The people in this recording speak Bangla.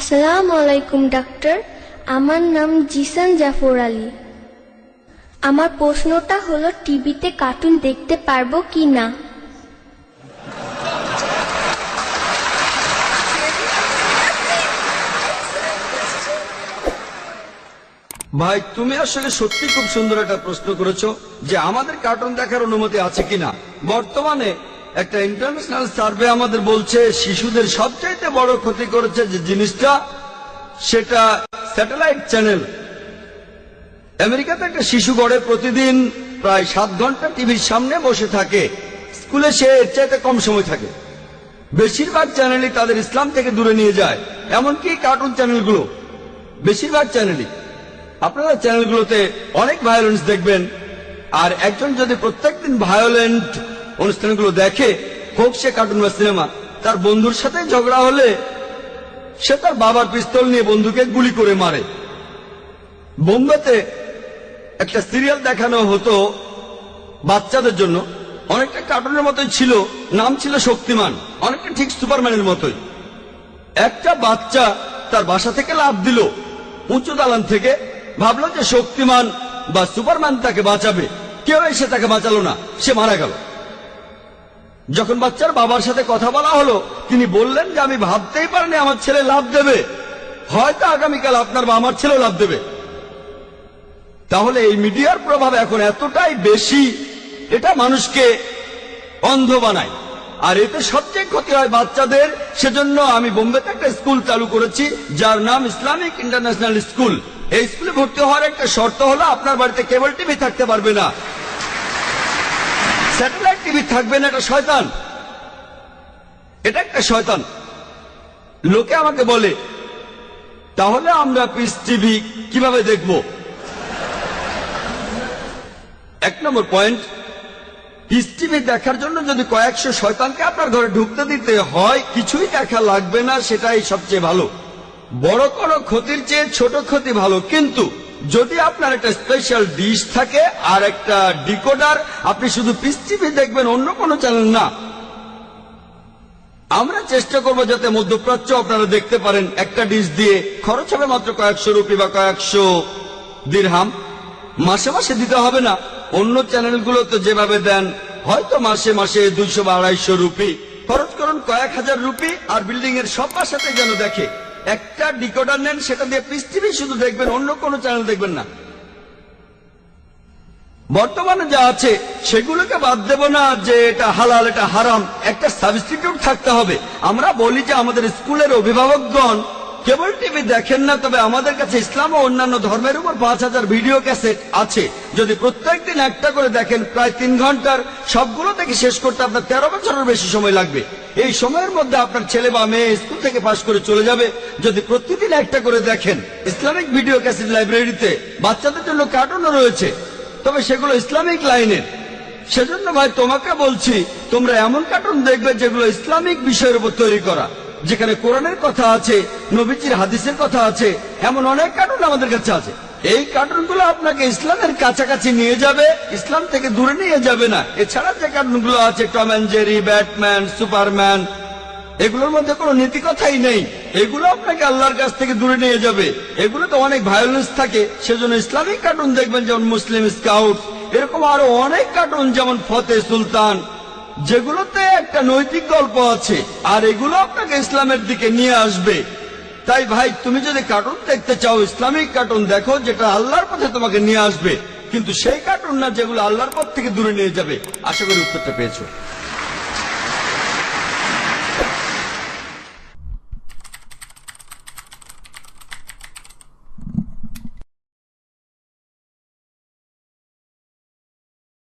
আসসালামু আলাইকুম ডাক্তার, আমার নাম জিসান জাফর আলী। আমার প্রশ্নটা হলো টিভিতে কার্টুন দেখতে পারবো কি না? ভাই, তুমি আসলে সত্যি খুব সুন্দর একটা প্রশ্ন করেছো যে আমাদের কার্টুন দেখার অনুমতি আছে কিনা। বর্তমানে একটা ইন্টারন্যাশনাল সার্ভে আমাদের বলছে শিশুদের সবচাইতে বড় ক্ষতি করেছে যে জিনিসটা, সেটা স্যাটেলাইট চ্যানেল। আমেরিকাতে একটা শিশু গড়ে প্রতিদিন প্রায় 7 ঘন্টা টিভির সামনে বসে থাকে। স্কুলে সে এর চাইতে কম সময় থাকে। বেশিরভাগ চ্যানেলই তাদের ইসলাম থেকে দূরে নিয়ে যায়, এমনকি কার্টুন চ্যানেলগুলো। বেশিরভাগ চ্যানেলই, আপনারা চ্যানেলগুলোতে অনেক ভায়োলেন্স দেখবেন। আর একজন যদি প্রত্যেকদিন ভায়োলেন্ট অনুষ্ঠানগুলো দেখে, হোক সে কার্টুন বা সিনেমা, তার বন্ধুর সাথে ঝগড়া হলে সে তার বাবার পিস্তল নিয়ে বন্ধুকে গুলি করে মারে। বোম্বেতে একটা সিরিয়াল দেখানো হতো বাচ্চাদের জন্য, অনেকটা কার্টুনের মতোই ছিল, নাম ছিল শক্তিমান, অনেকটা ঠিক সুপারম্যানের মতোই। একটা বাচ্চা তার বাসা থেকে লাফ দিল উঁচু দালান থেকে, ভাবলো যে শক্তিমান বা সুপারম্যান তাকে বাঁচাবে। কেউ এসে তাকে বাঁচালো না, সে মারা গেল। যখন বাচ্চার বাবার সাথে কথা বলা হলো, তিনি বললেন যে আমি ভাবতেই পারিনি আমার ছেলে লাফ দেবে, হয়তো আগামীকাল আপনার বা আমার ছেলেও লাফ দেবে। তাহলে এই মিডিয়ার প্রভাব এখন এতটাই বেশি, এটা মানুষকে অন্ধ বানায়, আর এতে সবচেয়ে ক্ষতি হয় বাচ্চাদের। সেজন্য আমি বোম্বেতে একটা স্কুল চালু করেছি যার নাম ইসলামিক ইন্টারন্যাশনাল স্কুল। এই স্কুলে ভর্তি হওয়ার একটা শর্ত হলো আপনার বাড়িতে কেবল টিভি থাকতে পারবে না, স্যাটেলাইট টিভি থাকবে না। এটা শয়তান, এটা একটা শয়তান। লোকে আমাকে বলে, তাহলে আমরা পিস টিভি কিভাবে দেখব? 1 নম্বর পয়েন্ট, পিস টিভি দেখার জন্য যদি কয়েকশো শয়তানকে আপনার ঘরে ঢুকতে দিতে হয়, কিছুই দেখা লাগবে না, সেটাই সবচেয়ে ভালো। বড় কোনো ক্ষতির চেয়ে ছোট ক্ষতি ভালো। কিন্তু যদি আপনার একটা স্পেশাল ডিশ থাকে আর একটা ডিকোডার, আপনি শুধু পিস টিভি দেখবেন, অন্য কোনো চ্যানেল না। আমরা চেষ্টা করব যাতে মধ্যপ্রাচ্য আপনারা দেখতে পারেন। একটা ডিশ দিয়ে খরচ হবে মাত্র কয়েকশো রুপি বা কয়েকশো দিরহাম। মাসে মাসে দিতে হবে না। অন্য চ্যানেলগুলো তো যেভাবে দেন, হয়তো মাসে মাসে 200 বা 250 রুপি খরচ করুন, কয়েক হাজার রুপি, আর বিল্ডিং এর সব বাসাতে যেন দেখে। একটা ডিকোডার নেন, সেটা দিয়ে পিস টিভি শুধু দেখবেন, অন্য কোনো চ্যানেল দেখবেন না। বর্তমানে যা আছে সেগুলোকে বাদ দেব না যে এটা হালাল এটা হারাম, একটা সাবস্টিটিউট থাকতে হবে। আমরা বলি যে আমাদের স্কুলের অভিভাবকগণ কেবল টিভি দেখেন না, তবে আমাদের কাছে ইসলাম ও অন্যান্য ধর্মের উপর 5000 ভিডিও ক্যাসেট আছে। যদি প্রত্যেকদিন একটা করে দেখেন, প্রায় 3 ঘন্টার, সবগুলো থেকে শেষ করতে আপনার 13 বছরের বেশি সময় লাগবে। এই সময়ের মধ্যে আপনার ছেলে বা মেয়ে স্কুল থেকে পাশ করে চলে যাবে। যদি প্রতিদিন একটা করে দেখেন। ইসলামিক ভিডিও ক্যাসেট লাইব্রেরিতে বাচ্চাদের জন্য কার্টুনও রয়েছে, তবে সেগুলো ইসলামিক লাইনের। সেজন্য ভাই তোমাকে বলছি, তোমরা এমন কার্টুন দেখবে যেগুলো ইসলামিক বিষয়ের উপর তৈরি করা, যেখানে কোরআনের কথা আছে, নবীজির হাদিসের কথা আছে। এমন অনেক কার্টুন আমাদের কাছে আছে। এই কার্টুনগুলো আপনাকে ইসলামের কাছাকাছি নিয়ে যাবে, ইসলাম থেকে দূরে নিয়ে যাবে না। এছাড়া যে কার্টুনগুলো আছে, Tom and Jerry, Batman, Superman, এগুলোর মধ্যে কোনো নীতি কথাই নেই। এগুলো আপনাকে আল্লাহর কাছ থেকে দূরে নিয়ে যাবে। এগুলো তো অনেক ভায়োলেন্স থাকে। সেজন্য ইসলামিক কার্টুন দেখবেন, যেমন মুসলিম স্কাউট, এরকম আরো অনেক কার্টুন, যেমন ফতে সুলতান, যেগুলোতে একটা নৈতিক গল্প আছে, আর এগুলো আপনাকে ইসলামের দিকে নিয়ে আসবে। তাই ভাই, তুমি যদি কার্টুন দেখতে চাও, ইসলামিক কার্টুন দেখো, যেটা আল্লাহর পথে তোমাকে নিয়ে আসবে, কিন্তু সেই কার্টুন না যেগুলো আল্লাহর পথ থেকে দূরে নিয়ে যাবে। আশা করি উত্তরটা পেয়েছো।